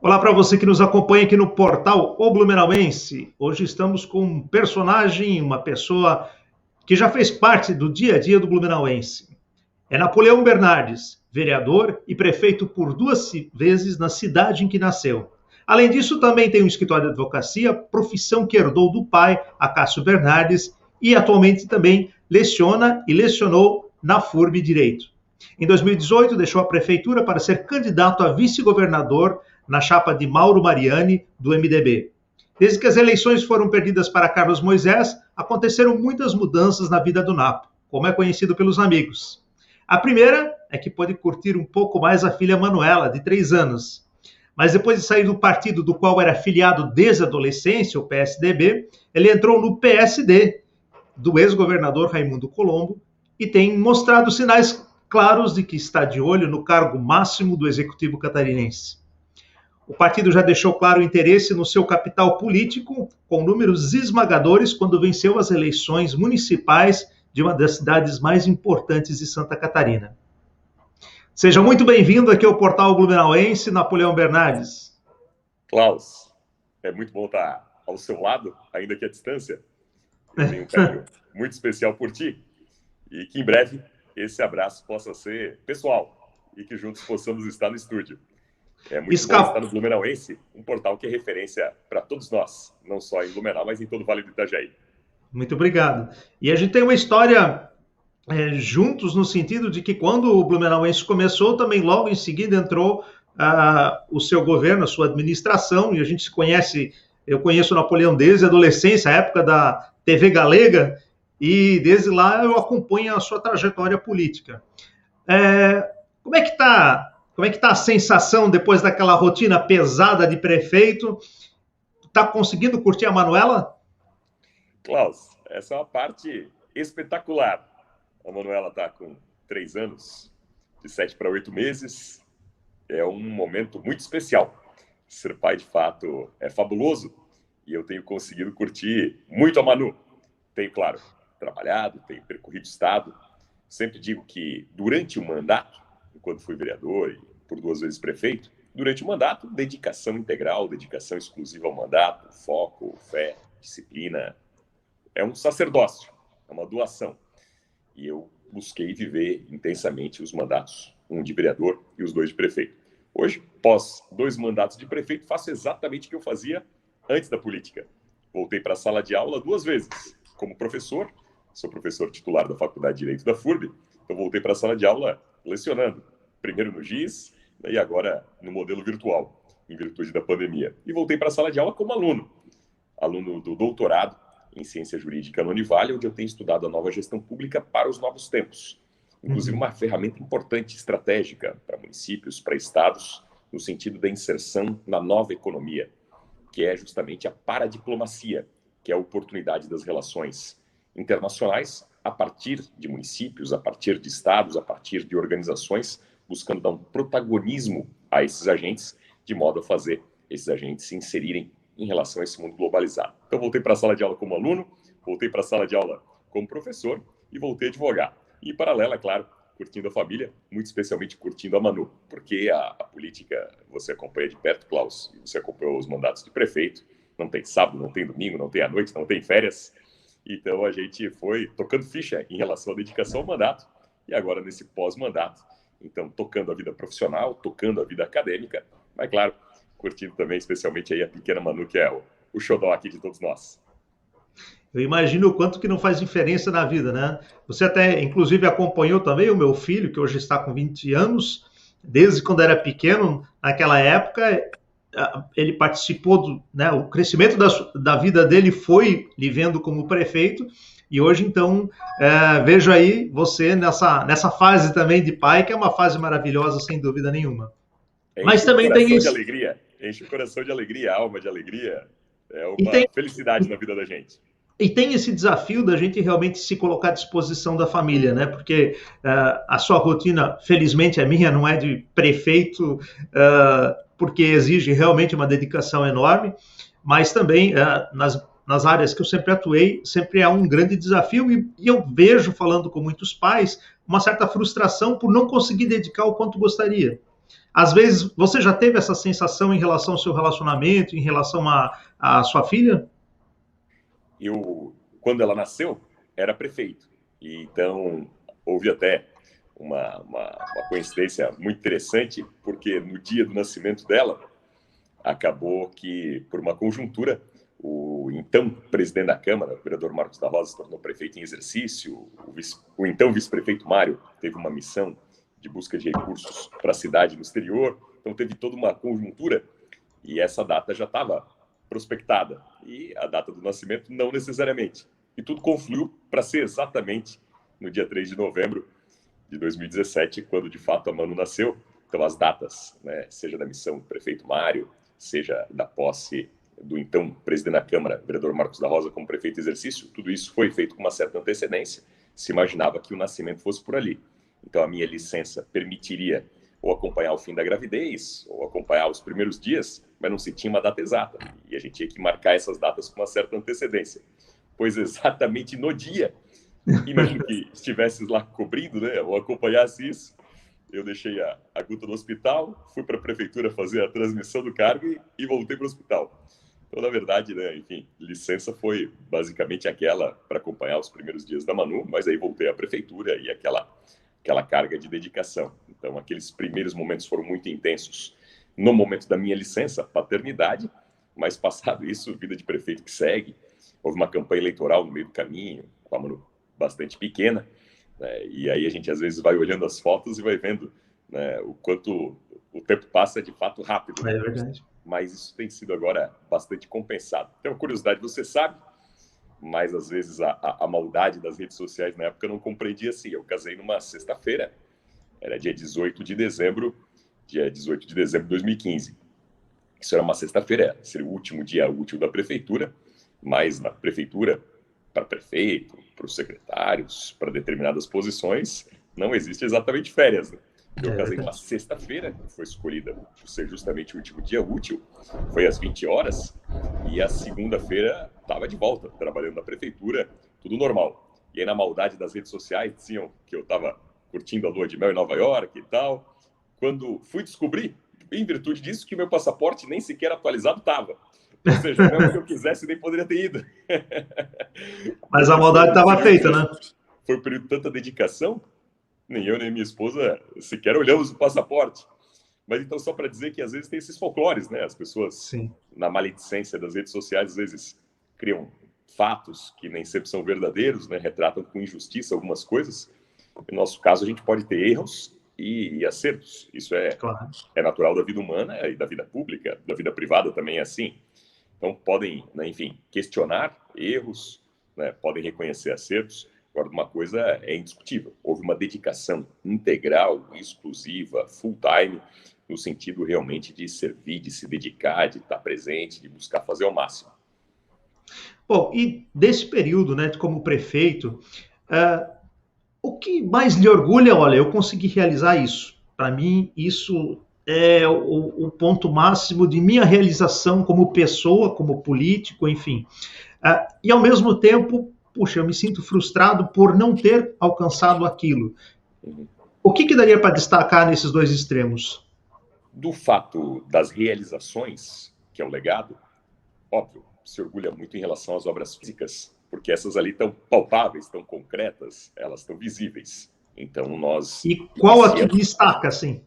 Olá para você que nos acompanha aqui no portal O Blumenauense. Hoje estamos com um personagem, uma pessoa que já fez parte do dia a dia do Blumenauense. É Napoleão Bernardes, vereador e prefeito por 2 vezes na cidade em que nasceu. Além disso, também tem um escritório de advocacia, profissão que herdou do pai, Acácio Bernardes, e atualmente também leciona e lecionou na FURB Direito. Em 2018, deixou a prefeitura para ser candidato a vice-governador na chapa de Mauro Mariani, do MDB. Desde que as eleições foram perdidas para Carlos Moisés, aconteceram muitas mudanças na vida do Napo, como é conhecido pelos amigos. A primeira é que pôde curtir um pouco mais a filha Manuela, de 3 anos. Mas depois de sair do partido do qual era filiado desde a adolescência, o PSDB, ele entrou no PSD, do ex-governador Raimundo Colombo, e tem mostrado sinais claros de que está de olho no cargo máximo do Executivo catarinense. O partido já deixou claro o interesse no seu capital político, com números esmagadores quando venceu as eleições municipais de uma das cidades mais importantes de Santa Catarina. Seja muito bem-vindo aqui ao portal Blumenauense, Napoleão Bernardes. Klaus, é muito bom estar ao seu lado, ainda que à distância. Eu tenho um carinho muito especial por ti e que em breve esse abraço possa ser pessoal e que juntos possamos estar no estúdio. É muito bom estar no Blumenauense, um portal que é referência para todos nós, não só em Blumenau, mas em todo o Vale do Itajaí. Muito obrigado. E a gente tem uma história juntos no sentido de que quando o Blumenauense começou, também logo em seguida entrou o seu governo, a sua administração, e a gente se conhece, eu conheço o Napoleão desde a adolescência, a época da TV Galega, e desde lá eu acompanho a sua trajetória política. Como é que está a sensação depois daquela rotina pesada de prefeito? Está conseguindo curtir a Manuela? Klaus, essa é uma parte espetacular. A Manuela está com 3 anos, de 7 para 8 meses. É um momento muito especial. Ser pai, de fato, é fabuloso. E eu tenho conseguido curtir muito a Manu. Tenho, claro, trabalhado, tenho percorrido o estado. Sempre digo que durante o mandato, enquanto fui vereador e por 2 vezes prefeito, durante o mandato, dedicação integral, dedicação exclusiva ao mandato, foco, fé, disciplina. É um sacerdócio, é uma doação. E eu busquei viver intensamente os mandatos, um de vereador e os 2 de prefeito. Hoje, pós 2 mandatos de prefeito, faço exatamente o que eu fazia antes da política. Voltei para a sala de aula 2 vezes, como professor, sou professor titular da Faculdade de Direito da FURB, então voltei para a sala de aula lecionando, primeiro no GIS e agora no modelo virtual, em virtude da pandemia. E voltei para a sala de aula como aluno do doutorado em Ciência Jurídica no Univale, onde eu tenho estudado a nova gestão pública para os novos tempos. Inclusive uma ferramenta importante, estratégica para municípios, para estados, no sentido da inserção na nova economia, que é justamente a paradiplomacia, que é a oportunidade das relações internacionais a partir de municípios, a partir de estados, a partir de organizações, buscando dar um protagonismo a esses agentes, de modo a fazer esses agentes se inserirem em relação a esse mundo globalizado. Então, voltei para a sala de aula como aluno, voltei para a sala de aula como professor e voltei a advogar. E, em paralelo, é claro, curtindo a família, muito especialmente curtindo a Manu, porque a política você acompanha de perto, Klaus, e você acompanhou os mandatos de prefeito, não tem sábado, não tem domingo, não tem à noite, não tem férias. Então, a gente foi tocando ficha em relação à dedicação ao mandato e agora nesse pós-mandato. Então, tocando a vida profissional, tocando a vida acadêmica, mas, claro, curtindo também, especialmente aí a pequena Manu, que é o xodó aqui de todos nós. Eu imagino o quanto que não faz diferença na vida, né? Você até, inclusive, acompanhou também o meu filho, que hoje está com 20 anos, desde quando era pequeno, naquela época, ele participou o crescimento da vida dele foi lhe vendo como prefeito, e hoje, então, vejo aí você nessa fase também de pai, que é uma fase maravilhosa, sem dúvida nenhuma. Mas também tem isso. Enche o coração de alegria, a alma de alegria. É uma felicidade na vida da gente. E tem esse desafio da gente realmente se colocar à disposição da família, né? Porque a sua rotina, felizmente a minha, não é de prefeito, porque exige realmente uma dedicação enorme, mas também nas áreas que eu sempre atuei, sempre é um grande desafio e eu vejo, falando com muitos pais, uma certa frustração por não conseguir dedicar o quanto gostaria. Às vezes, você já teve essa sensação em relação ao seu relacionamento, em relação à sua filha? Quando ela nasceu, era prefeito. E então, houve até uma coincidência muito interessante, porque no dia do nascimento dela, acabou que, por uma conjuntura, o então presidente da Câmara, o vereador Marcos da Rosa, se tornou prefeito em exercício, o então vice-prefeito Mário teve uma missão de busca de recursos para a cidade no exterior, então teve toda uma conjuntura e essa data já estava prospectada, e a data do nascimento não necessariamente. E tudo confluiu para ser exatamente no dia 3 de novembro de 2017, quando de fato a Manu nasceu. Então as datas, né, seja da missão do prefeito Mário, seja da posse do então presidente da Câmara, vereador Marcos da Rosa, como prefeito em exercício, tudo isso foi feito com uma certa antecedência. Se imaginava que o nascimento fosse por ali. Então a minha licença permitiria ou acompanhar o fim da gravidez, ou acompanhar os primeiros dias, mas não se tinha uma data exata. E a gente tinha que marcar essas datas com uma certa antecedência. Pois exatamente no dia, imagino que estivesses lá cobrindo, né, ou acompanhasse isso, eu deixei a Guta no hospital, fui para a prefeitura fazer a transmissão do cargo e voltei para o hospital. Então, na verdade, né, enfim, licença foi basicamente aquela para acompanhar os primeiros dias da Manu, mas aí voltei à prefeitura e aquela carga de dedicação. Então, aqueles primeiros momentos foram muito intensos no momento da minha licença, paternidade, mas passado isso, vida de prefeito que segue. Houve uma campanha eleitoral no meio do caminho, com a Manu bastante pequena, né, e aí a gente às vezes vai olhando as fotos e vai vendo, né, o quanto o tempo passa de fato rápido. É verdade. Mas isso tem sido agora bastante compensado. Tem uma curiosidade, você sabe, mas às vezes a maldade das redes sociais na época eu não compreendia assim. Eu casei numa sexta-feira, era dia 18 de dezembro de 2015. Isso era uma sexta-feira, seria o último dia útil da prefeitura, mas na prefeitura, para prefeito, para os secretários, para determinadas posições, não existe exatamente férias, né? Eu casei numa sexta-feira, que foi escolhida por ser justamente o último dia útil, foi às 20 horas, e a segunda-feira estava de volta, trabalhando na prefeitura, tudo normal. E aí, na maldade das redes sociais, diziam que eu estava curtindo a lua de mel em Nova York e tal. Quando fui descobrir, em virtude disso, que meu passaporte nem sequer atualizado estava. Ou seja, mesmo que eu quisesse, nem poderia ter ido. Mas a maldade estava feita, né? Foi um período de tanta dedicação, nem eu nem minha esposa sequer olhamos o passaporte. Mas então, só para dizer que às vezes tem esses folclores, né? As pessoas, sim, na maledicência das redes sociais, às vezes criam fatos que nem sempre são verdadeiros, né? Retratam com injustiça algumas coisas. No nosso caso, a gente pode ter erros e acertos. Isso claro, é natural da vida humana e da vida pública, da vida privada também é assim. Então, podem, né, enfim, questionar erros, né? Podem reconhecer acertos. Agora, uma coisa é indiscutível. Houve uma dedicação integral, exclusiva, full-time, no sentido realmente de servir, de se dedicar, de estar presente, de buscar fazer ao máximo. Bom, e desse período, né, como prefeito, o que mais lhe orgulha? Olha, eu consegui realizar isso. Para mim, isso é o ponto máximo de minha realização como pessoa, como político, enfim. E ao mesmo tempo, puxa, eu me sinto frustrado por não ter alcançado aquilo. O que daria para destacar nesses dois extremos? Do fato das realizações, que é o legado, óbvio, se orgulha muito em relação às obras físicas, porque essas ali estão palpáveis, estão concretas, elas estão visíveis. Então nós... E qual aqui destaca, assim?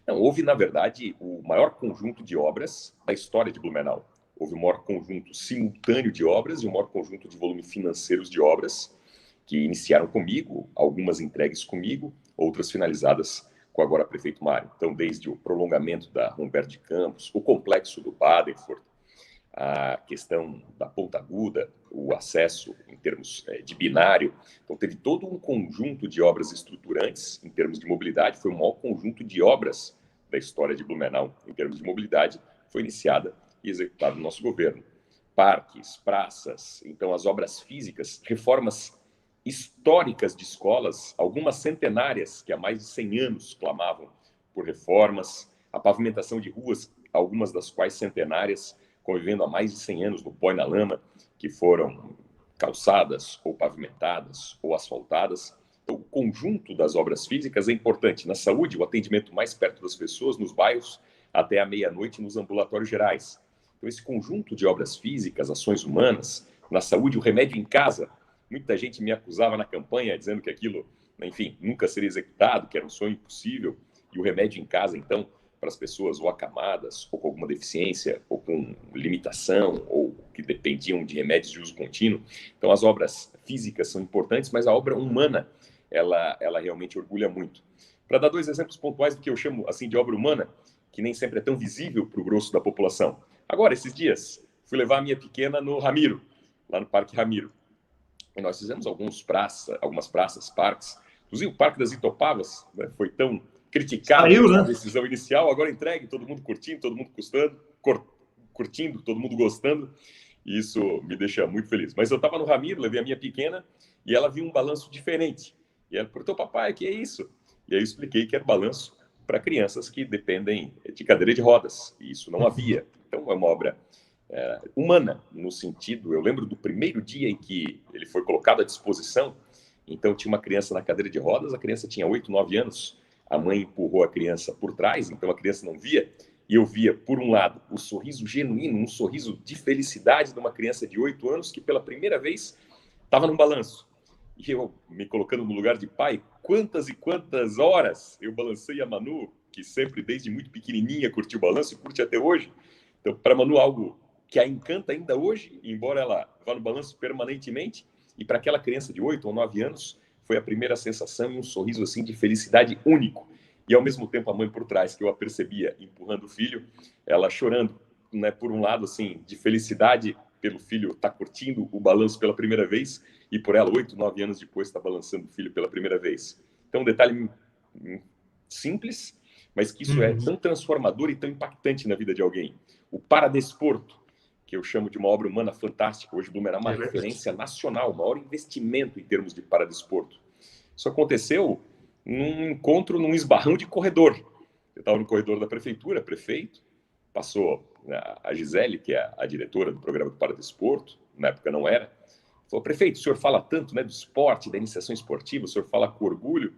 Não, houve, na verdade, o maior conjunto de obras da história de Blumenau. Houve o maior conjunto simultâneo de obras e o maior conjunto de volume financeiros de obras que iniciaram comigo, algumas entregues comigo, outras finalizadas com o agora prefeito Mário. Então, desde o prolongamento da Humberto de Campos, o complexo do Badenford, a questão da Ponta Aguda, o acesso em termos de binário. Então, teve todo um conjunto de obras estruturantes em termos de mobilidade. Foi o maior conjunto de obras da história de Blumenau em termos de mobilidade. Foi iniciada e executada no nosso governo. Parques, praças, então as obras físicas, reformas históricas de escolas, algumas centenárias que há mais de 100 anos clamavam por reformas, a pavimentação de ruas, algumas das quais centenárias, convivendo há mais de 100 anos no pó e na lama, que foram calçadas ou pavimentadas ou asfaltadas. Então, o conjunto das obras físicas é importante. Na saúde, o atendimento mais perto das pessoas, nos bairros, até a meia-noite nos ambulatórios gerais. Então, esse conjunto de obras físicas, ações humanas, na saúde, o remédio em casa. Muita gente me acusava na campanha, dizendo que aquilo, enfim, nunca seria executado, que era um sonho impossível. E o remédio em casa, então, para as pessoas ou acamadas, ou com alguma deficiência, ou com limitação, ou que dependiam de remédios de uso contínuo. Então, as obras físicas são importantes, mas a obra humana, ela realmente orgulha muito. Para dar 2 exemplos pontuais do que eu chamo assim de obra humana, que nem sempre é tão visível para o grosso da população. Agora, esses dias, fui levar a minha pequena no Ramiro, lá no Parque Ramiro. E nós fizemos algumas praças, parques. Inclusive, o Parque das Itopavas, né, foi tão criticado na decisão inicial, agora entregue, todo mundo curtindo, todo mundo curtindo, todo mundo gostando. E isso me deixa muito feliz. Mas eu estava no Ramiro, levei a minha pequena, e ela viu um balanço diferente. E ela perguntou, papai, o que é isso? E aí eu expliquei que era balanço para crianças que dependem de cadeira de rodas. E isso não havia. Então, é uma obra humana, no sentido... Eu lembro do primeiro dia em que ele foi colocado à disposição. Então, tinha uma criança na cadeira de rodas, a criança tinha 8, 9 anos. A mãe empurrou a criança por trás, então a criança não via. E eu via, por um lado, o sorriso genuíno, um sorriso de felicidade de uma criança de 8 anos que, pela primeira vez, estava num balanço. E eu, me colocando no lugar de pai, quantas e quantas horas eu balancei a Manu, que sempre, desde muito pequenininha, curtiu o balanço e curte até hoje. Então, para a Manu, algo que a encanta ainda hoje, embora ela vá no balanço permanentemente, e para aquela criança de 8 ou 9 anos, foi a primeira sensação e um sorriso assim de felicidade único. E, ao mesmo tempo, a mãe por trás, que eu a percebia empurrando o filho, ela chorando, né, por um lado, assim, de felicidade pelo filho estar curtindo o balanço pela primeira vez, e por ela, 8, 9 anos depois, está balançando o filho pela primeira vez. Então, um detalhe simples, mas que isso é tão transformador e tão impactante na vida de alguém. O paradesporto, que eu chamo de uma obra humana fantástica. Hoje, Blumenau é uma referência nacional, o maior investimento em termos de paradesporto. Isso aconteceu num encontro, num esbarrão de corredor. Eu estava no corredor da prefeitura, prefeito, passou a Gisele, que é a diretora do programa do Paradesporto, na época não era, falou, prefeito, o senhor fala tanto, né, do esporte, da iniciação esportiva, o senhor fala com orgulho.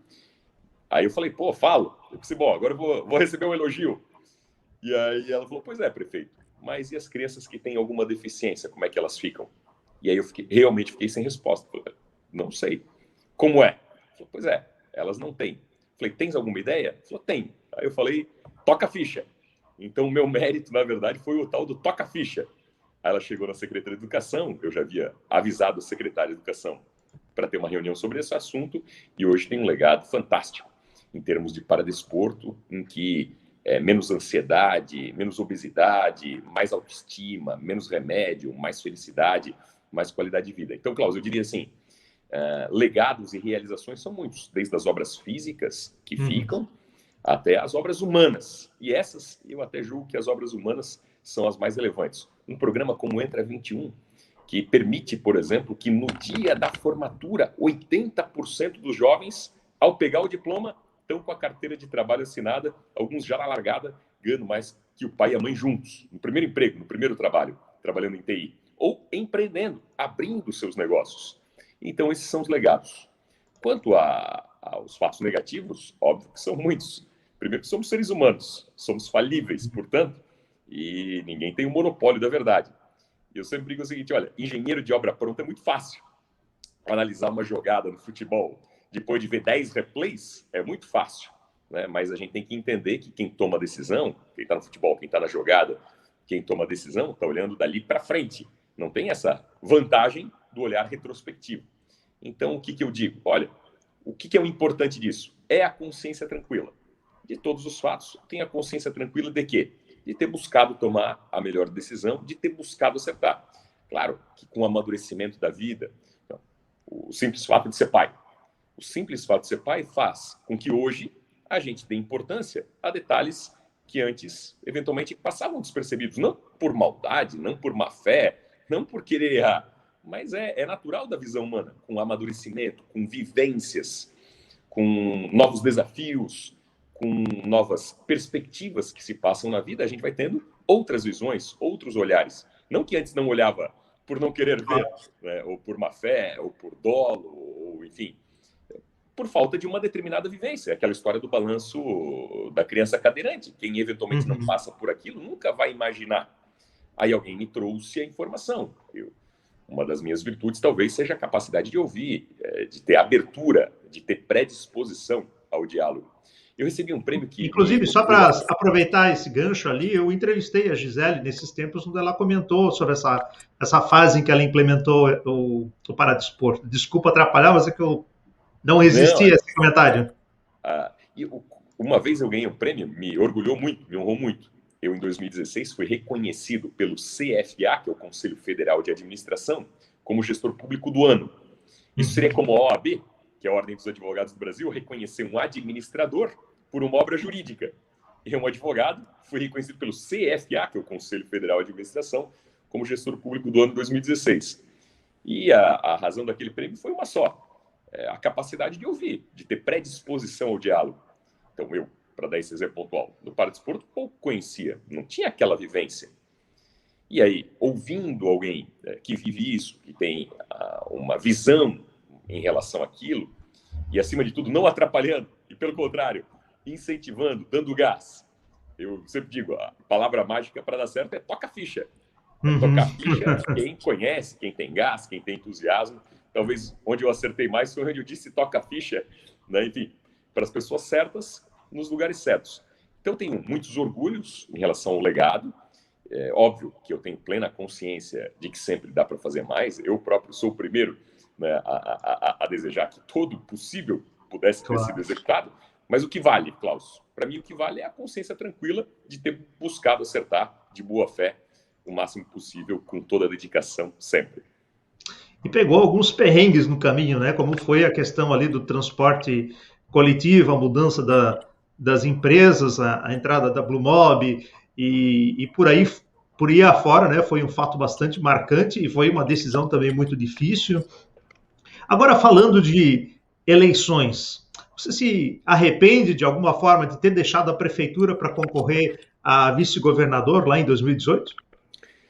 Aí eu falei, pô, falo. Eu pensei, bom, agora eu vou receber um elogio. E aí ela falou, pois é, prefeito, mas e as crianças que têm alguma deficiência, como é que elas ficam? E aí eu realmente fiquei sem resposta. Falei, não sei. Como é? Falei, pois é, elas não têm. Falei, tens alguma ideia? Falou, tem. Aí eu falei, toca a ficha. Então o meu mérito, na verdade, foi o tal do toca a ficha. Aí ela chegou na Secretaria de Educação, eu já havia avisado a Secretária de Educação para ter uma reunião sobre esse assunto, e hoje tem um legado fantástico em termos de paradesporto, em que menos ansiedade, menos obesidade, mais autoestima, menos remédio, mais felicidade, mais qualidade de vida. Então, Cláudio, eu diria assim, legados e realizações são muitos, desde as obras físicas que ficam até as obras humanas. E essas, eu até julgo que as obras humanas são as mais relevantes. Um programa como o Entra 21, que permite, por exemplo, que no dia da formatura, 80% dos jovens, ao pegar o diploma, estão com a carteira de trabalho assinada, alguns já na largada, ganhando mais que o pai e a mãe juntos, no primeiro emprego, no primeiro trabalho, trabalhando em TI, ou empreendendo, abrindo seus negócios. Então, esses são os legados. Quanto aos fatos negativos, óbvio que são muitos. Primeiro que somos seres humanos, somos falíveis, portanto, e ninguém tem o monopólio da verdade. E eu sempre digo o seguinte, olha, engenheiro de obra pronta é muito fácil. Analisar uma jogada no futebol, depois de ver 10 replays, é muito fácil. Né? Mas a gente tem que entender que quem toma a decisão, quem está no futebol, quem está na jogada, quem toma a decisão está olhando dali para frente. Não tem essa vantagem do olhar retrospectivo. Então, o que eu digo? Olha, o que é o importante disso? É a consciência tranquila. De todos os fatos, tem a consciência tranquila de quê? De ter buscado tomar a melhor decisão, de ter buscado acertar. Claro que com o amadurecimento da vida, então, o simples fato de ser pai. O simples fato de ser pai faz com que hoje a gente dê importância a detalhes que antes, eventualmente, passavam despercebidos. Não por maldade, não por má fé, não por querer errar, mas é natural da visão humana, com amadurecimento, com vivências, com novos desafios, com novas perspectivas que se passam na vida, a gente vai tendo outras visões, outros olhares. Não que antes não olhava por não querer ver, né, ou por má fé, ou por dolo, ou enfim, por falta de uma determinada vivência. Aquela história do balanço da criança cadeirante. Quem eventualmente não passa por aquilo nunca vai imaginar. Aí alguém me trouxe a informação. Uma das minhas virtudes talvez seja a capacidade de ouvir, de ter abertura, de ter predisposição ao diálogo. Eu recebi um prêmio que... Inclusive, só para aproveitar esse gancho ali, eu entrevistei a Gisele nesses tempos, onde ela comentou sobre essa fase em que ela implementou o paradesporto. Desculpa atrapalhar, mas é que eu não resisti a esse comentário. Uma vez eu ganhei um prêmio, me orgulhou muito, me honrou muito. Eu, em 2016, fui reconhecido pelo CFA, que é o Conselho Federal de Administração, como gestor público do ano. Isso seria como a OAB, que é a Ordem dos Advogados do Brasil, reconhecer um administrador por uma obra jurídica. Eu, um advogado, fui reconhecido pelo CFA, que é o Conselho Federal de Administração, como gestor público do ano 2016. E a razão daquele prêmio foi uma só. A capacidade de ouvir, de ter predisposição ao diálogo. Então, eu, para dar esse exemplo pontual, no paradesporto, pouco conhecia, não tinha aquela vivência. E aí, ouvindo alguém que vive isso, que tem uma visão em relação àquilo, e acima de tudo, não atrapalhando, e pelo contrário, incentivando, dando gás. Eu sempre digo, a palavra mágica para dar certo é toca a ficha. Tocar ficha, quem conhece, quem tem gás, quem tem entusiasmo. Talvez onde eu acertei mais foi onde eu disse toca a ficha, né? Enfim, para as pessoas certas, nos lugares certos. Então, eu tenho muitos orgulhos em relação ao legado. É óbvio que eu tenho plena consciência de que sempre dá para fazer mais. Eu próprio sou o primeiro, né, a desejar que todo possível pudesse ter sido executado. Mas o que vale, Klaus? Para mim, o que vale é a consciência tranquila de ter buscado acertar de boa fé o máximo possível, com toda a dedicação, sempre. E pegou alguns perrengues no caminho, né? Como foi a questão ali do transporte coletivo, a mudança das empresas, a entrada da Blue Mob e por aí afora, né? Foi um fato bastante marcante e foi uma decisão também muito difícil. Agora, falando de eleições, você se arrepende de alguma forma de ter deixado a prefeitura para concorrer a vice-governador lá em 2018?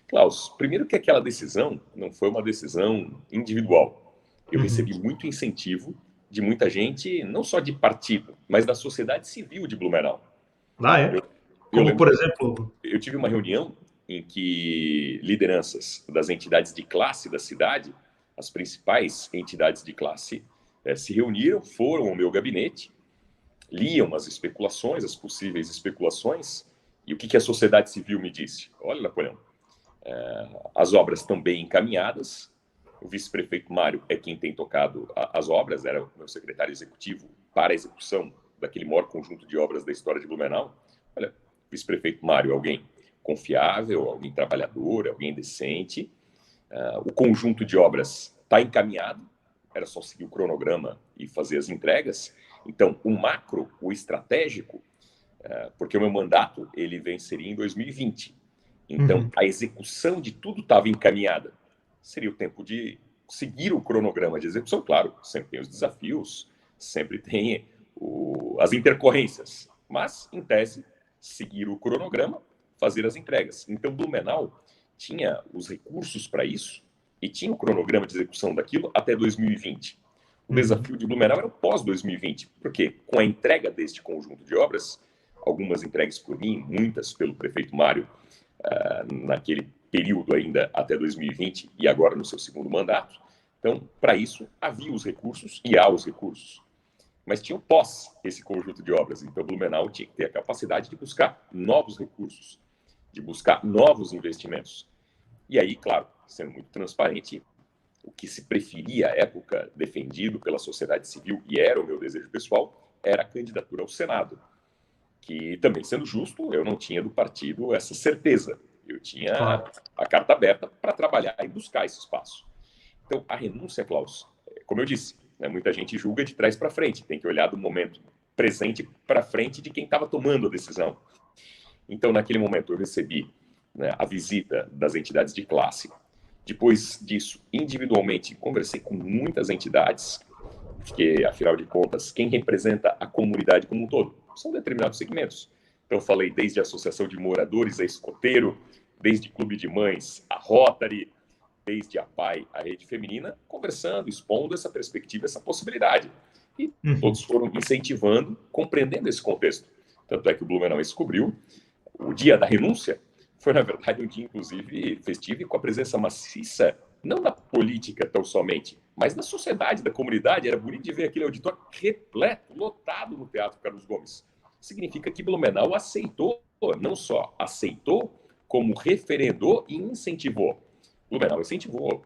Klaus, primeiro que aquela decisão não foi uma decisão individual. Eu recebi muito incentivo de muita gente, não só de partido, mas da sociedade civil de Blumenau. Como, por exemplo? Eu tive uma reunião em que lideranças das entidades de classe da cidade, as principais entidades de classe, se reuniram, foram ao meu gabinete, liam as especulações, as possíveis especulações, e o que a sociedade civil me disse? Olha, Napoleão, as obras estão bem encaminhadas, o vice-prefeito Mário é quem tem tocado as obras, era o meu secretário executivo para a execução daquele maior conjunto de obras da história de Blumenau. Olha, o vice-prefeito Mário é alguém confiável, alguém trabalhador, alguém decente, o conjunto de obras está encaminhado, era só seguir o cronograma e fazer as entregas. Então, o macro, o estratégico, porque o meu mandato ele venceria em 2020. Então, a execução de tudo estava encaminhada. Seria o tempo de seguir o cronograma de execução. Claro, sempre tem os desafios, sempre tem as intercorrências. Mas, em tese, seguir o cronograma, fazer as entregas. Então, Blumenau tinha os recursos para isso e tinha o cronograma de execução daquilo até 2020. O desafio de Blumenau era o pós-2020, porque com a entrega deste conjunto de obras, algumas entregues por mim, muitas pelo prefeito Mário, naquele período ainda até 2020 e agora no seu segundo mandato. Então, para isso, havia os recursos e há os recursos. Mas tinha o pós esse conjunto de obras. Então, Blumenau tinha que ter a capacidade de buscar novos recursos, de buscar novos investimentos. E aí, claro, sendo muito transparente, o que se preferia à época, defendido pela sociedade civil, e era o meu desejo pessoal, era a candidatura ao Senado. Que, também sendo justo, eu não tinha do partido essa certeza. Eu tinha a carta aberta para trabalhar e buscar esse espaço. Então, a renúncia, Klaus, como eu disse, né, muita gente julga de trás para frente, tem que olhar do momento presente para frente de quem estava tomando a decisão. Então, naquele momento, eu recebi, né, a visita das entidades de classe. Depois disso, individualmente, conversei com muitas entidades, porque, afinal de contas, quem representa a comunidade como um todo são determinados segmentos. Então, eu falei desde a Associação de Moradores a Escoteiro, desde Clube de Mães a Rotary, desde a PAI a Rede Feminina, conversando, expondo essa perspectiva, essa possibilidade. E todos foram incentivando, compreendendo esse contexto. Tanto é que o Blumenauense descobriu o dia da renúncia foi, na verdade, um dia, inclusive, festivo e com a presença maciça, não da política tão somente, mas da sociedade, da comunidade. Era bonito de ver aquele auditório repleto, lotado no Teatro Carlos Gomes. Significa que Blumenau aceitou, não só aceitou, como referendou e incentivou. Blumenau incentivou.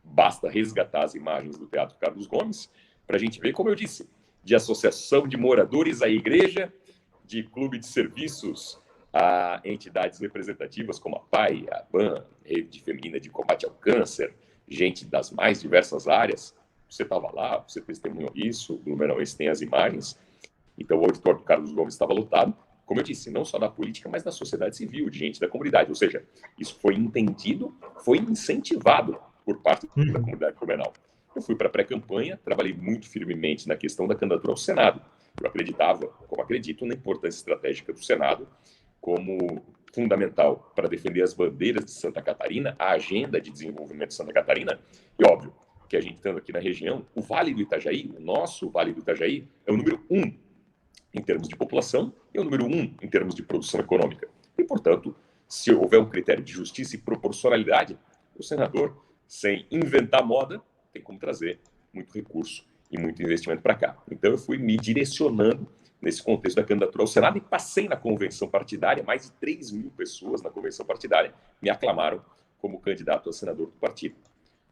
Basta resgatar as imagens do Teatro Carlos Gomes para a gente ver, como eu disse, de associação de moradores à igreja, de clube de serviços a entidades representativas como a PAI, a BAN, Rede Feminina de Combate ao Câncer, gente das mais diversas áreas. Você estava lá, você testemunhou isso, o Blumenauense tem as imagens. Então, o auditório do Carlos Gomes estava lotado, como eu disse, não só da política, mas da sociedade civil, de gente da comunidade. Ou seja, isso foi entendido, foi incentivado por parte da comunidade de Blumenau. Eu fui para a pré-campanha, trabalhei muito firmemente na questão da candidatura ao Senado. Eu acreditava, como acredito, na importância estratégica do Senado, como fundamental para defender as bandeiras de Santa Catarina, a agenda de desenvolvimento de Santa Catarina. E óbvio que a gente estando aqui na região, o Vale do Itajaí, o nosso Vale do Itajaí, é o número 1 em termos de população e o número 1 em termos de produção econômica. E, portanto, se houver um critério de justiça e proporcionalidade, o senador, sem inventar moda, tem como trazer muito recurso e muito investimento para cá. Então, eu fui me direcionando nesse contexto da candidatura ao Senado e passei na convenção partidária. Mais de 3 mil pessoas na convenção partidária me aclamaram como candidato a senador do partido.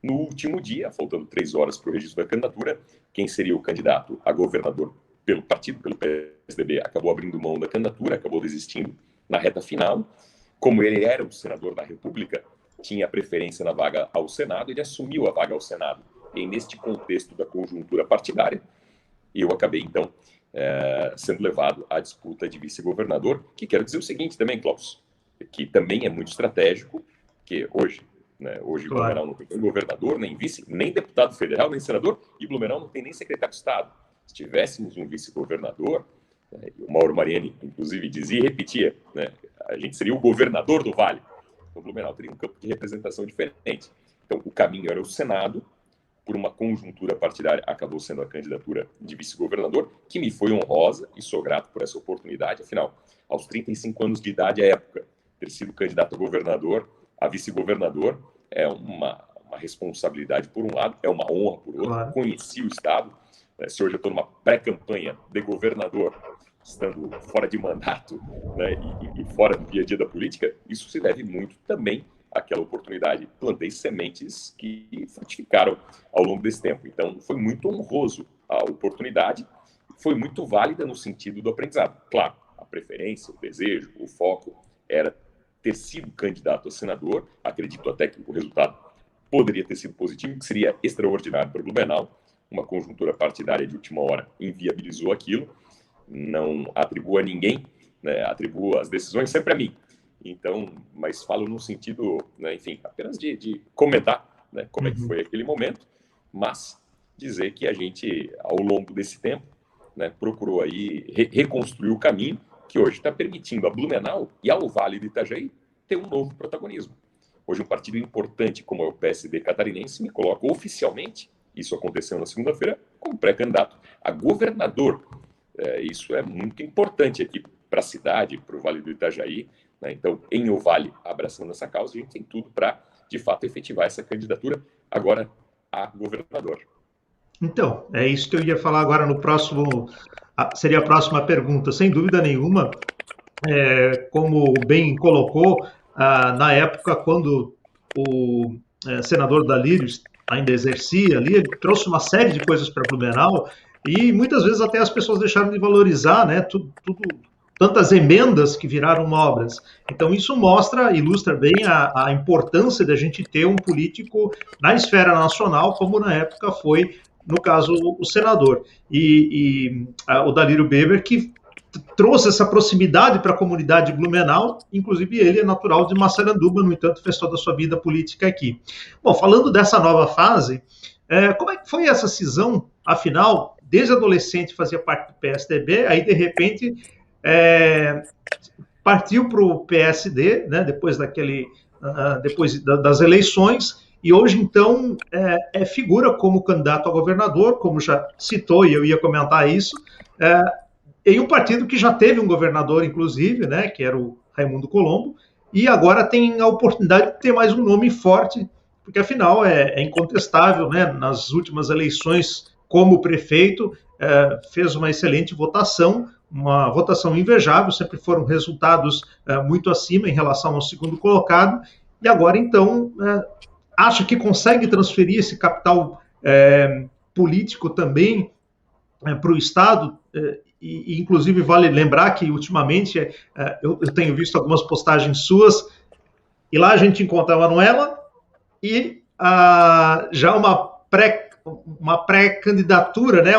No último dia, faltando 3 horas para o registro da candidatura, quem seria o candidato a governador pelo partido, pelo PSDB, acabou abrindo mão da candidatura, acabou desistindo na reta final. Como ele era o senador da República, tinha preferência na vaga ao Senado, ele assumiu a vaga ao Senado. E neste contexto da conjuntura partidária, eu acabei, então, sendo levado à disputa de vice-governador, que quero dizer o seguinte também, Klaus, que também é muito estratégico, que hoje, hoje claro, Blumenau não tem nem governador, nem vice, nem deputado federal, nem senador, e Blumenau não tem nem secretário de Estado. Se tivéssemos um vice-governador, o Mauro Mariani, inclusive, dizia e repetia, a gente seria o governador do Vale. O Blumenau teria um campo de representação diferente. Então, o caminho era o Senado, por uma conjuntura partidária, acabou sendo a candidatura de vice-governador, que me foi honrosa e sou grato por essa oportunidade. Afinal, aos 35 anos de idade, à época, ter sido candidato a governador, a vice-governador, é uma responsabilidade por um lado, é uma honra por outro. Claro. Conheci o Estado. Se hoje eu estou numa pré-campanha de governador, estando fora de mandato, e fora do dia a dia da política, isso se deve muito também àquela oportunidade. Plantei sementes que frutificaram ao longo desse tempo. Então, foi muito honroso a oportunidade, foi muito válida no sentido do aprendizado. Claro, a preferência, o desejo, o foco era ter sido candidato a senador. Acredito até que o resultado poderia ter sido positivo, que seria extraordinário para o Blumenau. Uma conjuntura partidária de última hora inviabilizou aquilo. Não atribuo a ninguém, atribuo as decisões sempre a mim. Então, mas falo no sentido, enfim, apenas de comentar, como é que foi aquele momento, mas dizer que a gente, ao longo desse tempo, procurou aí reconstruir o caminho que hoje está permitindo a Blumenau e ao Vale do Itajaí ter um novo protagonismo. Hoje, um partido importante como é o PSD catarinense me coloca oficialmente, isso aconteceu na segunda-feira, como pré-candidato a governador. Isso é muito importante aqui para a cidade, para o Vale do Itajaí. Então, em O Vale, abraçando essa causa, a gente tem tudo para, de fato, efetivar essa candidatura agora a governador. Então, é isso que eu ia falar agora no próximo, seria a próxima pergunta. Sem dúvida nenhuma, como bem colocou, na época, quando o senador Dalírio ainda exercia ali, ele trouxe uma série de coisas para Blumenau e muitas vezes até as pessoas deixaram de valorizar, tantas emendas que viraram obras. Então isso ilustra bem a importância da gente ter um político na esfera nacional, como na época foi, no caso, o senador. E o Dalírio Beber, que trouxe essa proximidade para a comunidade de Blumenau, inclusive ele é natural de Massaranduba, no entanto fez toda a sua vida política aqui. Bom, falando dessa nova fase, como é que foi essa cisão, afinal, desde adolescente fazia parte do PSDB, aí de repente partiu para o PSD, depois das eleições, e hoje, então, figura como candidato a governador, como já citou, e eu ia comentar isso, em um partido que já teve um governador, inclusive, né, que era o Raimundo Colombo, e agora tem a oportunidade de ter mais um nome forte, porque afinal é incontestável, né, nas últimas eleições como prefeito, fez uma excelente votação, uma votação invejável, sempre foram resultados muito acima em relação ao segundo colocado, e agora então acha que consegue transferir esse capital político também para o Estado, e inclusive vale lembrar que ultimamente eu tenho visto algumas postagens suas, e lá a gente encontra a Manuela e já uma pré-candidatura, né?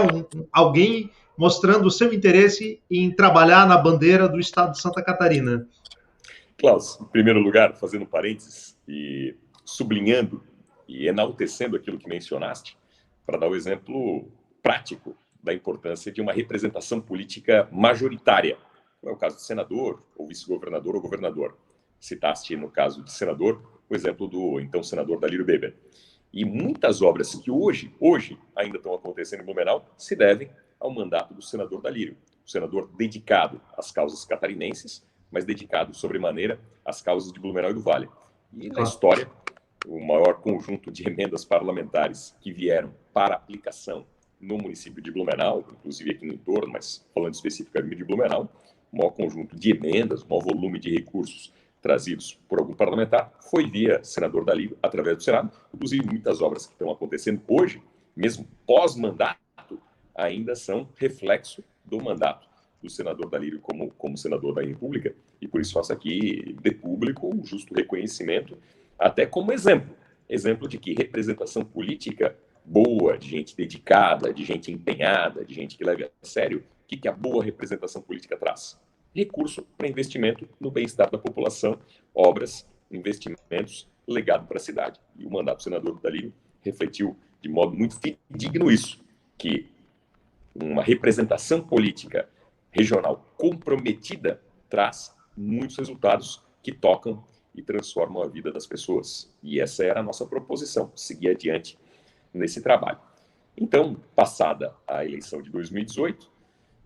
Alguém mostrando o seu interesse em trabalhar na bandeira do Estado de Santa Catarina. Klaus, em primeiro lugar, fazendo parênteses e sublinhando e enaltecendo aquilo que mencionaste, para dar o exemplo prático da importância de uma representação política majoritária. Não é o caso de senador, ou vice-governador ou governador. Citaste, no caso de senador, o exemplo do então senador Dalírio Weber. E muitas obras que hoje ainda estão acontecendo em Blumenau se devem ao mandato do senador Dalírio. Um senador dedicado às causas catarinenses, mas dedicado sobremaneira às causas de Blumenau e do Vale. E na história, o maior conjunto de emendas parlamentares que vieram para aplicação no município de Blumenau, inclusive aqui no entorno, mas falando especificamente de Blumenau, o maior conjunto de emendas, o maior volume de recursos trazidos por algum parlamentar foi via senador Dalírio, através do Senado. Inclusive, muitas obras que estão acontecendo hoje, mesmo pós-mandato, ainda são reflexo do mandato do senador Dalírio como senador da República, e por isso faço aqui de público um justo reconhecimento, até como exemplo de que representação política boa, de gente dedicada, de gente empenhada, de gente que leva a sério, o que a boa representação política traz? Recurso para investimento no bem-estar da população, obras, investimentos, legado para a cidade. E o mandato do senador Dalírio refletiu de modo muito digno isso, que uma representação política regional comprometida traz muitos resultados que tocam e transformam a vida das pessoas. E essa era a nossa proposição, seguir adiante nesse trabalho. Então, passada a eleição de 2018,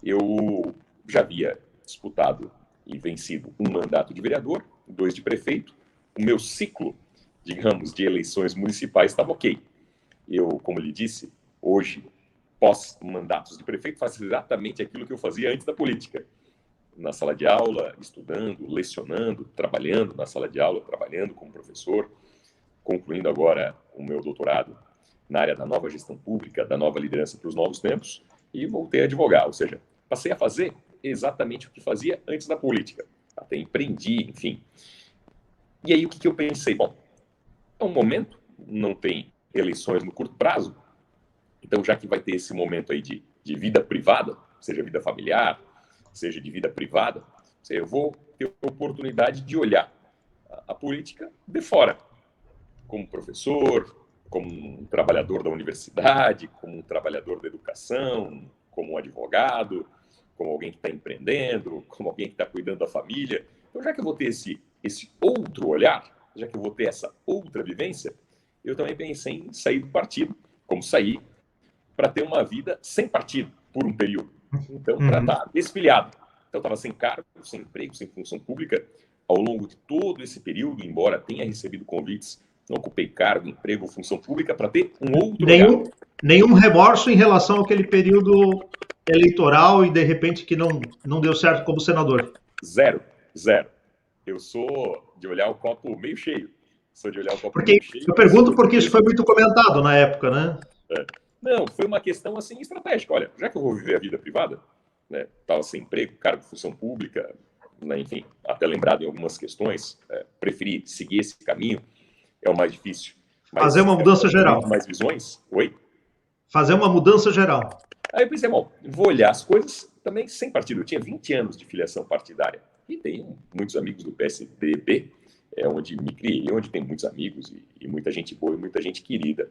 eu já havia disputado e vencido um mandato de vereador, 2 de prefeito. O meu ciclo, digamos, de eleições municipais estava ok. Eu, como lhe disse, hoje, pós-mandatos de prefeito, faço exatamente aquilo que eu fazia antes da política. Na sala de aula, estudando, lecionando, trabalhando na sala de aula, trabalhando como professor, concluindo agora o meu doutorado na área da nova gestão pública, da nova liderança para os novos tempos, e voltei a advogar, ou seja, passei a fazer exatamente o que fazia antes da política. Até empreendi, enfim. E aí o que eu pensei? Bom, é um momento, não tem eleições no curto prazo, então já que vai ter esse momento aí de vida privada, seja vida familiar, seja de vida privada, eu vou ter a oportunidade de olhar a política de fora, como professor, como um trabalhador da universidade, como um trabalhador da educação, como um advogado, como alguém que está empreendendo, como alguém que está cuidando da família. Então, já que eu vou ter esse outro olhar, já que eu vou ter essa outra vivência, eu também pensei em sair do partido, como sair, para ter uma vida sem partido, por um período. Então, para estar desfiliado. Então, eu estava sem cargo, sem emprego, sem função pública. Ao longo de todo esse período, embora tenha recebido convites, não ocupei cargo, emprego ou função pública para ter um outro olhar. Nenhum remorso em relação àquele período eleitoral e, de repente, que não deu certo como senador? Zero. Eu sou de olhar o copo meio cheio. Eu pergunto porque isso foi muito comentado na época, né? Não, foi uma questão assim estratégica. Olha, já que eu vou viver a vida privada, né, estava sem emprego, cargo, função pública, né, enfim, até lembrado em algumas questões, preferi seguir esse caminho, é o mais difícil. Mas fazer uma mudança geral. Mais visões? Oi? Fazer uma mudança geral. Aí eu pensei, bom, vou olhar as coisas também sem partido. Eu tinha 20 anos de filiação partidária e tenho muitos amigos do PSDB, onde me criei, onde tem muitos amigos e muita gente boa e muita gente querida,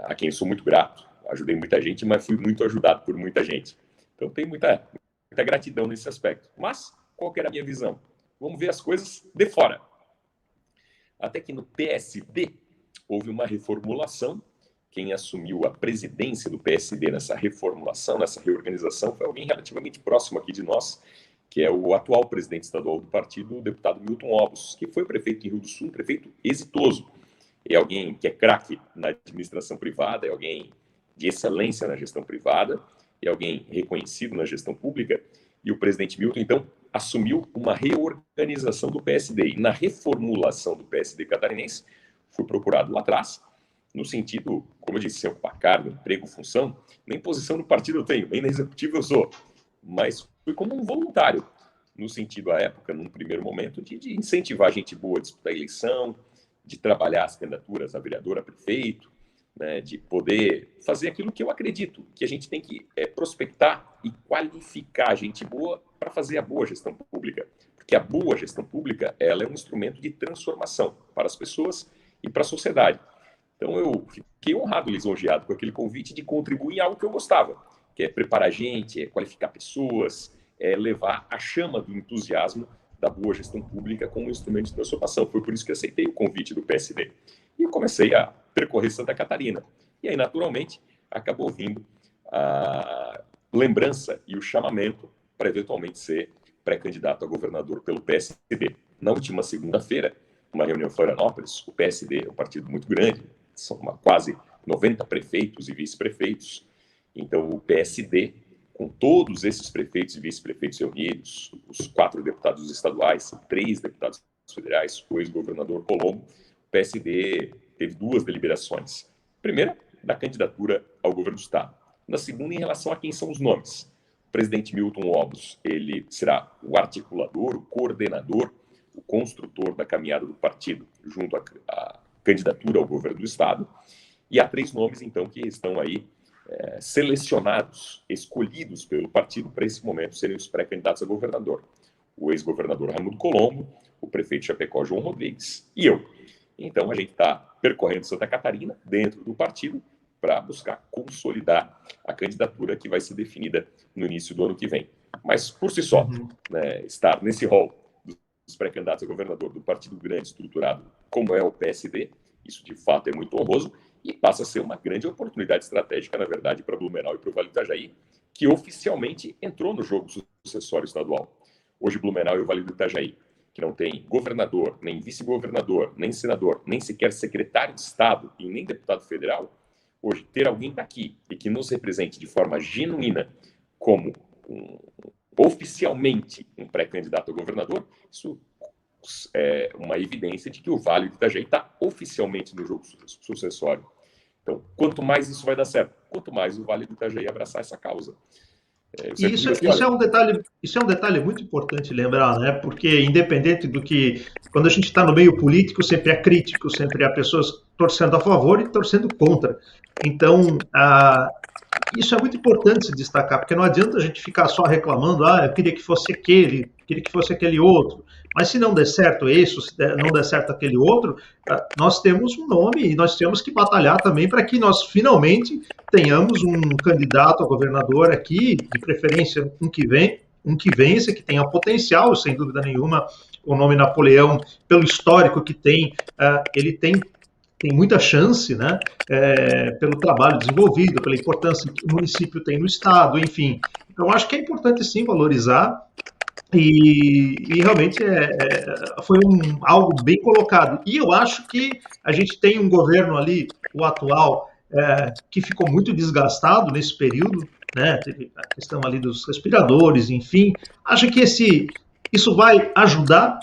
a quem eu sou muito grato. Ajudei muita gente, mas fui muito ajudado por muita gente. Então tenho muita gratidão nesse aspecto. Mas qual que era a minha visão? Vamos ver as coisas de fora. Até que no PSD, houve uma reformulação. Quem assumiu a presidência do PSD nessa reformulação, nessa reorganização, foi alguém relativamente próximo aqui de nós, que é o atual presidente estadual do partido, o deputado Milton Obos, que foi prefeito em Rio do Sul, um prefeito exitoso. É alguém que é craque na administração privada, é alguém de excelência na gestão privada, é alguém reconhecido na gestão pública. E o presidente Milton, então, assumiu uma reorganização do PSD. E na reformulação do PSD catarinense, foi procurado lá atrás, no sentido, como eu disse, sem ocupar cargo, emprego, função, nem posição no partido eu tenho, nem na executiva eu sou, mas fui como um voluntário, no sentido, à época, num primeiro momento, de incentivar gente boa a disputar a eleição, de trabalhar as candidaturas a vereador, a prefeito, né, de poder fazer aquilo que eu acredito, que a gente tem que prospectar e qualificar gente boa para fazer a boa gestão pública, porque a boa gestão pública, ela é um instrumento de transformação para as pessoas e para a sociedade. Então, eu fiquei honrado e lisonjeado com aquele convite de contribuir em algo que eu gostava, que é preparar gente, é qualificar pessoas, é levar a chama do entusiasmo da boa gestão pública como um instrumento de transformação. Foi por isso que aceitei o convite do PSD. E eu comecei a percorrer Santa Catarina. E aí, naturalmente, acabou vindo a lembrança e o chamamento para eventualmente ser pré-candidato a governador pelo PSD. Na última segunda-feira, uma reunião em Florianópolis, o PSD é um partido muito grande, são quase 90 prefeitos e vice-prefeitos. Então, o PSD, com todos esses prefeitos e vice-prefeitos reunidos, os 4 deputados estaduais, 3 deputados federais, o ex-governador Colombo, o PSD teve 2 deliberações. Primeira, da candidatura ao governo do Estado. Na segunda, em relação a quem são os nomes. O presidente Milton Obos, ele será o articulador, o coordenador, o construtor da caminhada do partido junto à candidatura ao governo do Estado. E há 3 nomes, então, que estão aí selecionados, escolhidos pelo partido para esse momento serem os pré-candidatos a governador. O ex-governador Raimundo Colombo, o prefeito de Chapecó, João Rodrigues, e eu. Então, a gente está percorrendo Santa Catarina, dentro do partido, para buscar consolidar a candidatura que vai ser definida no início do ano que vem. Mas, por si só, né, estar nesse rol dos pré-candidatos a governador do partido grande, estruturado, como é o PSD, isso de fato é muito honroso e passa a ser uma grande oportunidade estratégica, na verdade, para Blumenau e para o Vale do Itajaí, que oficialmente entrou no jogo sucessório estadual. Hoje, Blumenau e o Vale do Itajaí, que não tem governador, nem vice-governador, nem senador, nem sequer secretário de Estado e nem deputado federal, hoje, ter alguém daqui e que nos represente de forma genuína como oficialmente um pré-candidato a governador, isso é uma evidência de que o Vale do Itajaí está oficialmente no jogo sucessório. Então, quanto mais isso vai dar certo, quanto mais o Vale do Itajaí abraçar essa causa. E isso é um detalhe muito importante lembrar, né? Porque independente do que, quando a gente está no meio político, sempre há crítico, sempre há pessoas torcendo a favor e torcendo contra. Então, isso é muito importante se destacar, porque não adianta a gente ficar só reclamando, eu queria que fosse aquele, queria que fosse aquele outro. Mas se não der certo isso, se não der certo aquele outro, nós temos um nome e nós temos que batalhar também para que nós finalmente tenhamos um candidato a governador aqui, de preferência um que vença, que tenha potencial, sem dúvida nenhuma. O nome Napoleão, pelo histórico que tem, ele tem muita chance, né, pelo trabalho desenvolvido, pela importância que o município tem no estado, enfim. Então, acho que é importante, sim, valorizar e realmente foi algo bem colocado. E eu acho que a gente tem um governo ali, o atual, que ficou muito desgastado nesse período, né, teve a questão ali dos respiradores, enfim. Acho que isso vai ajudar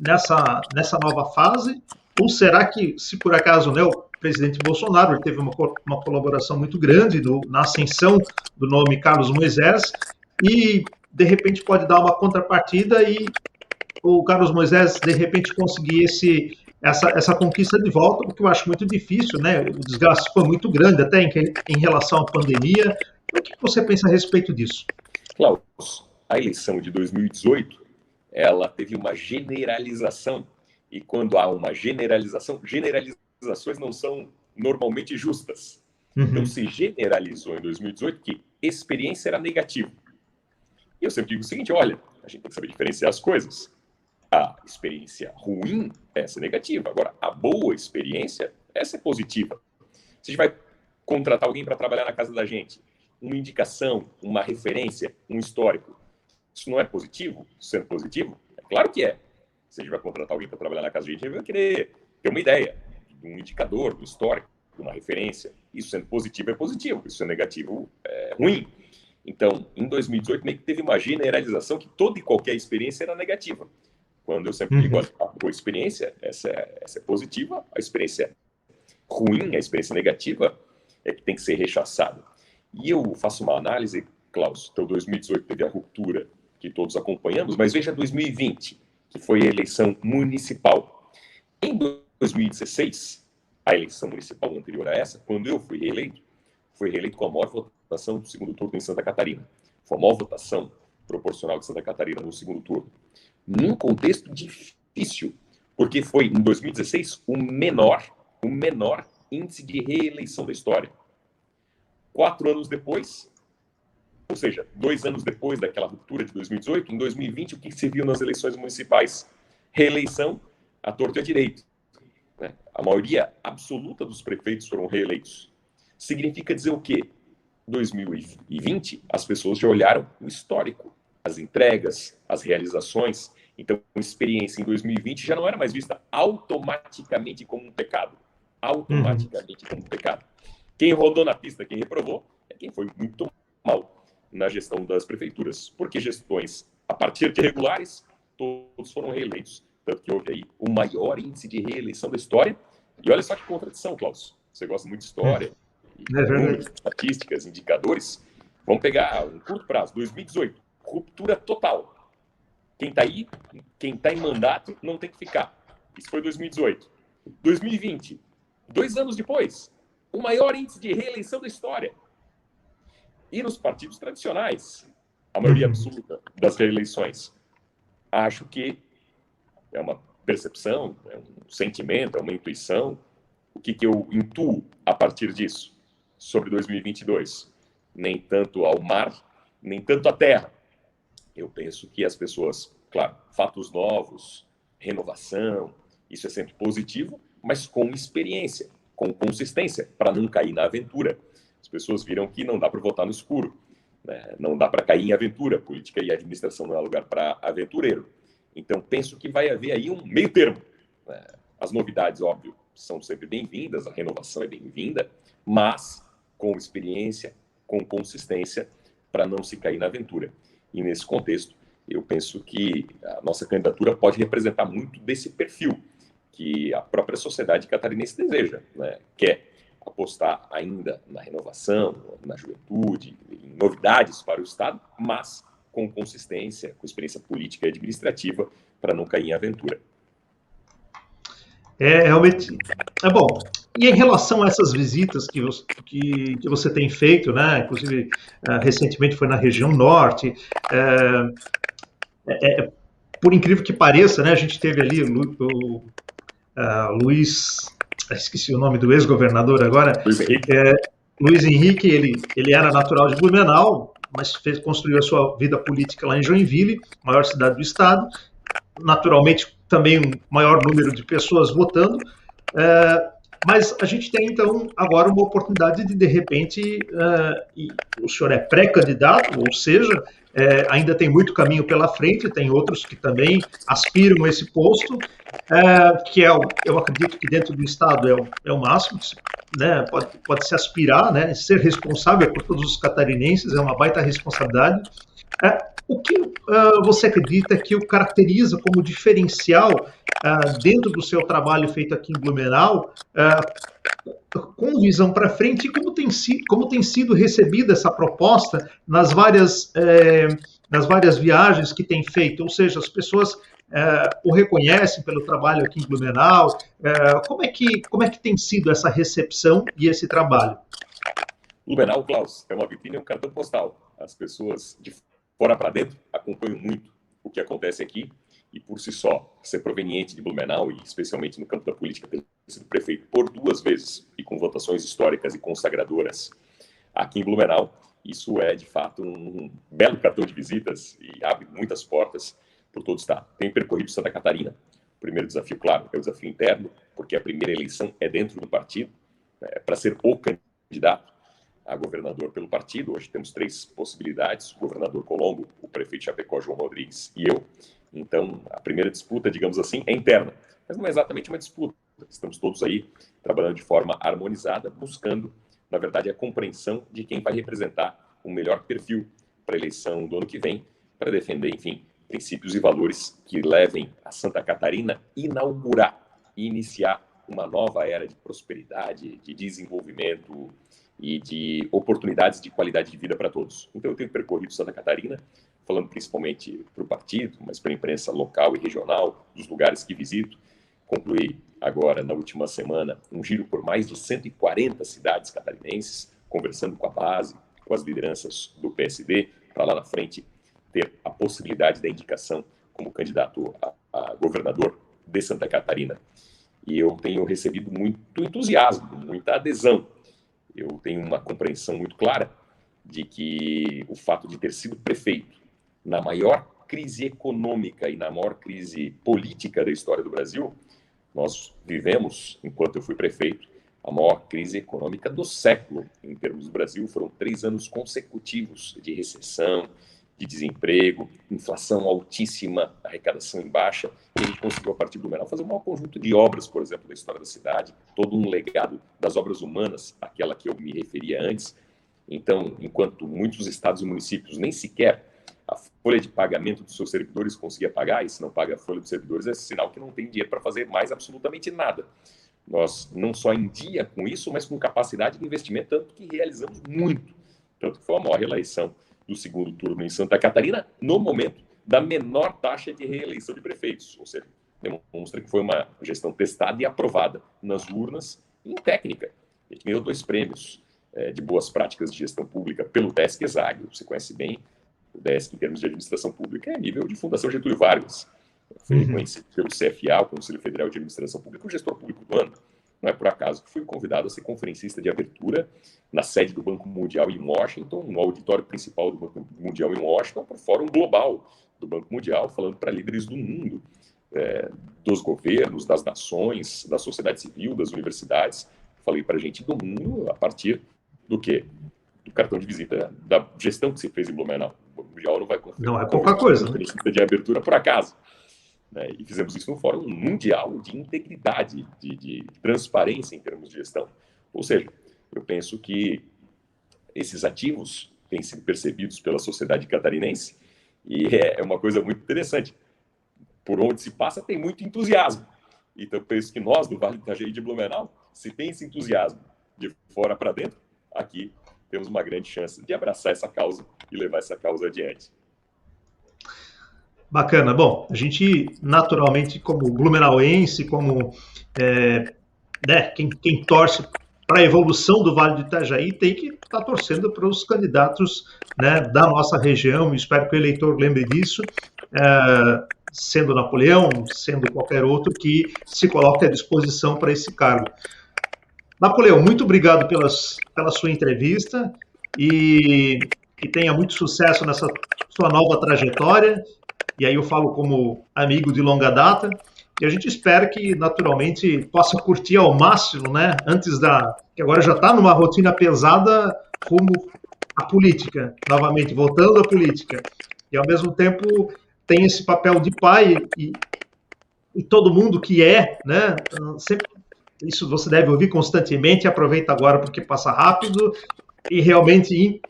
nessa nova fase. Ou será que, se por acaso, né, o presidente Bolsonaro teve uma colaboração muito grande na ascensão do nome Carlos Moisés e, de repente, pode dar uma contrapartida e o Carlos Moisés, de repente, conseguir essa conquista de volta, porque eu acho muito difícil, né? O desgaste foi muito grande, até em relação à pandemia. O que você pensa a respeito disso? Klaus, a eleição de 2018, ela teve uma generalização. E quando há uma generalização, generalizações não são normalmente justas. Então, se generalizou em 2018 que experiência era negativa. E eu sempre digo o seguinte, olha, a gente tem que saber diferenciar as coisas. A experiência ruim, essa é negativa. Agora, a boa experiência, essa é positiva. Se a gente vai contratar alguém para trabalhar na casa da gente, uma indicação, uma referência, um histórico, isso não é positivo? Sendo positivo? É claro que é. Se a gente vai contratar alguém para trabalhar na casa da gente, a gente vai querer ter uma ideia de um indicador, do histórico, de uma referência. Isso sendo positivo é positivo, isso sendo negativo é ruim. Então, em 2018, meio que teve uma generalização que toda e qualquer experiência era negativa. Quando eu sempre digo, olha, a boa experiência, essa é positiva, a experiência ruim, a experiência negativa, é que tem que ser rechaçada. E eu faço uma análise, Klaus, então 2018 teve a ruptura que todos acompanhamos, mas veja 2020, que foi a eleição municipal. Em 2016, a eleição municipal anterior a essa, quando eu fui reeleito com a maior votação do segundo turno em Santa Catarina. Foi a maior votação proporcional de Santa Catarina no segundo turno. Num contexto difícil, porque foi, em 2016, o menor índice de reeleição da história. 4 anos depois, ou seja, 2 anos depois daquela ruptura de 2018, em 2020, o que se viu nas eleições municipais? Reeleição à torto e à direito. A maioria absoluta dos prefeitos foram reeleitos. Significa dizer o quê? 2020, as pessoas já olharam o histórico, as entregas, as realizações. Então, a experiência em 2020 já não era mais vista automaticamente como um pecado. Automaticamente como um pecado. Quem rodou na pista, quem reprovou, é quem foi muito mal na gestão das prefeituras. Porque gestões, a partir de regulares, todos foram reeleitos. Tanto que houve aí o maior índice de reeleição da história. E olha só que contradição, Klaus. Você gosta muito de história, números, estatísticas, indicadores. Vamos pegar um curto prazo, 2018, ruptura total. Quem está aí, quem está em mandato, não tem que ficar. Isso foi 2018. 2020, 2 anos depois, o maior índice de reeleição da história. E nos partidos tradicionais, a maioria absoluta das reeleições. Acho que é uma percepção, é um sentimento, é uma intuição. O que eu intuo a partir disso sobre 2022? Nem tanto ao mar, nem tanto à terra. Eu penso que as pessoas, claro, fatos novos, renovação, isso é sempre positivo, mas com experiência, com consistência, para não cair na aventura. As pessoas viram que não dá para votar no escuro, né? Não dá para cair em aventura. Política e administração não é lugar para aventureiro. Então, penso que vai haver aí um meio termo. As novidades, óbvio, são sempre bem-vindas, a renovação é bem-vinda, mas com experiência, com consistência, para não se cair na aventura. E nesse contexto, eu penso que a nossa candidatura pode representar muito desse perfil que a própria sociedade catarinense deseja, né? Quer apostar ainda na renovação, na juventude, em novidades para o Estado, mas com consistência, com experiência política e administrativa, para não cair em aventura. Realmente é bom. E em relação a essas visitas que você tem feito, né? Inclusive recentemente foi na região norte, por incrível que pareça, né? A gente teve ali o Luiz, esqueci o nome do ex-governador agora, Luiz Henrique, ele era natural de Blumenau, mas construiu a sua vida política lá em Joinville, maior cidade do estado, naturalmente também um maior número de pessoas votando, mas a gente tem então agora uma oportunidade de repente, e o senhor é pré-candidato, ou seja, ainda tem muito caminho pela frente, tem outros que também aspiram a esse posto, que eu acredito que dentro do Estado é o máximo, né, pode se aspirar, né, ser responsável por todos os catarinenses, é uma baita responsabilidade. O que você acredita que o caracteriza como diferencial dentro do seu trabalho feito aqui em Blumenau, com visão para frente, e como tem sido recebida essa proposta nas várias viagens que tem feito? Ou seja, as pessoas o reconhecem pelo trabalho aqui em Blumenau? Como é que tem sido essa recepção e esse trabalho? Blumenau, Klaus, é uma vitrine, é um cartão postal. As pessoas de fora para dentro acompanham muito o que acontece aqui, e por si só, ser proveniente de Blumenau, e especialmente no campo da política, ter sido prefeito por 2 vezes, e com votações históricas e consagradoras aqui em Blumenau, isso é, de fato, um belo cartão de visitas, e abre muitas portas por todo o Estado. Tenho percorrido Santa Catarina. O primeiro desafio, claro, é o desafio interno, porque a primeira eleição é dentro do partido, para ser o candidato a governador pelo partido. Hoje temos 3 possibilidades: o governador Colombo, o prefeito de Chapecó, João Rodrigues, e eu. Então, a primeira disputa, digamos assim, é interna, mas não é exatamente uma disputa. Estamos todos aí trabalhando de forma harmonizada, buscando, na verdade, a compreensão de quem vai representar o melhor perfil para a eleição do ano que vem, para defender, enfim, princípios e valores que levem a Santa Catarina inaugurar e iniciar uma nova era de prosperidade, de desenvolvimento e de oportunidades de qualidade de vida para todos. Então, eu tenho percorrido Santa Catarina, falando principalmente para o partido, mas para a imprensa local e regional, dos lugares que visito. Concluí agora, na última semana, um giro por mais de 140 cidades catarinenses, conversando com a base, com as lideranças do PSD, para lá na frente ter a possibilidade da indicação como candidato a governador de Santa Catarina. E eu tenho recebido muito entusiasmo, muita adesão. Eu tenho uma compreensão muito clara de que o fato de ter sido prefeito na maior crise econômica e na maior crise política da história do Brasil, nós vivemos, enquanto eu fui prefeito, a maior crise econômica do século em termos do Brasil. Foram 3 anos consecutivos de recessão, de desemprego, inflação altíssima, arrecadação em baixa, e a gente conseguiu, a partir do Blumenau, fazer um maior conjunto de obras, por exemplo, da história da cidade, todo um legado das obras humanas, aquela que eu me referia antes. Então, enquanto muitos estados e municípios nem sequer a folha de pagamento dos seus servidores conseguia pagar, e se não paga a folha dos servidores, é sinal que não tem dinheiro para fazer mais absolutamente nada. Nós não só em dia com isso, mas com capacidade de investimento, tanto que realizamos muito. Tanto que foi a maior reeleição do 2º turno em Santa Catarina, no momento da menor taxa de reeleição de prefeitos. Ou seja, demonstra que foi uma gestão testada e aprovada nas urnas em técnica. A gente ganhou 2 prêmios de boas práticas de gestão pública pelo DESC-ESAG. Você conhece bem o DESC em termos de administração pública, é nível de Fundação Getúlio Vargas. Foi reconhecido pelo CFA, o Conselho Federal de Administração Pública, o gestor público do ano. Não é por acaso que fui convidado a ser conferencista de abertura na sede do Banco Mundial em Washington, no auditório principal do Banco Mundial em Washington, para o Fórum Global do Banco Mundial, falando para líderes do mundo, dos governos, das nações, da sociedade civil, das universidades. Falei para a gente do mundo a partir do quê? Do cartão de visita da gestão que se fez em Blumenau. O Banco Mundial não vai conferir. Não é pouca coisa, né? De abertura por acaso. E fizemos isso no Fórum Mundial de Integridade, de transparência em termos de gestão. Ou seja, eu penso que esses ativos têm sido percebidos pela sociedade catarinense e é uma coisa muito interessante. Por onde se passa tem muito entusiasmo. Então, eu penso que nós, do Vale do Itajaí de Blumenau, se tem esse entusiasmo de fora para dentro, aqui temos uma grande chance de abraçar essa causa e levar essa causa adiante. Bacana. Bom, a gente, naturalmente, como blumenauense, como quem torce para a evolução do Vale do Itajaí, tem que estar torcendo para os candidatos, né, da nossa região. Espero que o eleitor lembre disso, sendo Napoleão, sendo qualquer outro que se coloque à disposição para esse cargo. Napoleão, muito obrigado pela sua entrevista e que tenha muito sucesso nessa sua nova trajetória. E aí eu falo como amigo de longa data, e a gente espera que, naturalmente, possa curtir ao máximo, né, que agora já está numa rotina pesada rumo à política, novamente, voltando à política. E, ao mesmo tempo, tem esse papel de pai e todo mundo que né, sempre, isso você deve ouvir constantemente, aproveita agora porque passa rápido. E realmente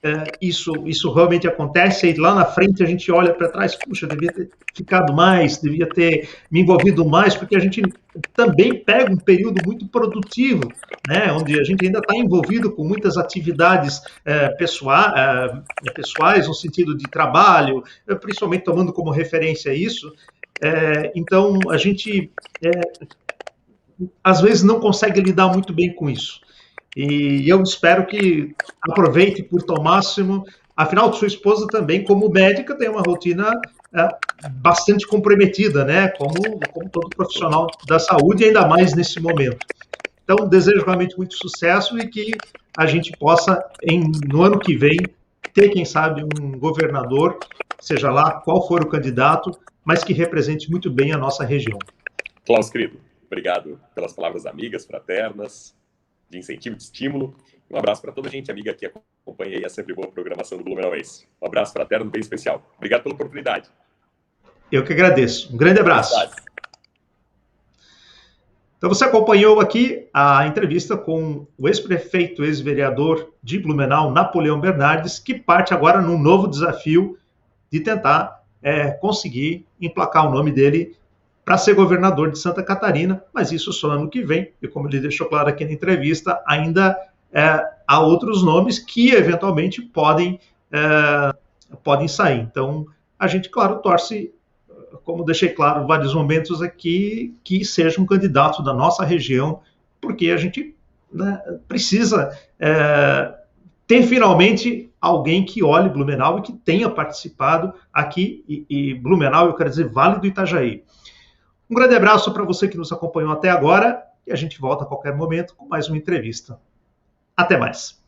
isso realmente acontece, e lá na frente a gente olha para trás, puxa, devia ter ficado mais, devia ter me envolvido mais, porque a gente também pega um período muito produtivo, né, onde a gente ainda está envolvido com muitas atividades pessoais, no sentido de trabalho, principalmente tomando como referência isso. Então a gente às vezes não consegue lidar muito bem com isso. E eu espero que aproveite por ao máximo. Afinal, sua esposa também, como médica, tem uma rotina bastante comprometida, né? Como todo profissional da saúde, ainda mais nesse momento. Então, desejo realmente muito sucesso e que a gente possa, no ano que vem, ter, quem sabe, um governador, seja lá qual for o candidato, mas que represente muito bem a nossa região. Klaus, querido, obrigado pelas palavras amigas, fraternas, de incentivo, de estímulo. Um abraço para toda a gente amiga que acompanha aí a sempre boa programação do Blumenauense. Um abraço fraterno bem especial. Obrigado pela oportunidade. Eu que agradeço. Um grande abraço. Então você acompanhou aqui a entrevista com o ex-prefeito, ex-vereador de Blumenau, Napoleão Bernardes, que parte agora num novo desafio de tentar conseguir emplacar o nome dele para ser governador de Santa Catarina, mas isso só ano que vem, e como ele deixou claro aqui na entrevista, ainda há outros nomes que eventualmente podem sair. Então, a gente, claro, torce, como deixei claro em vários momentos aqui, que seja um candidato da nossa região, porque a gente precisa ter finalmente alguém que olhe Blumenau e que tenha participado aqui, e Blumenau, eu quero dizer, Vale do Itajaí. Um grande abraço para você que nos acompanhou até agora, e a gente volta a qualquer momento com mais uma entrevista. Até mais.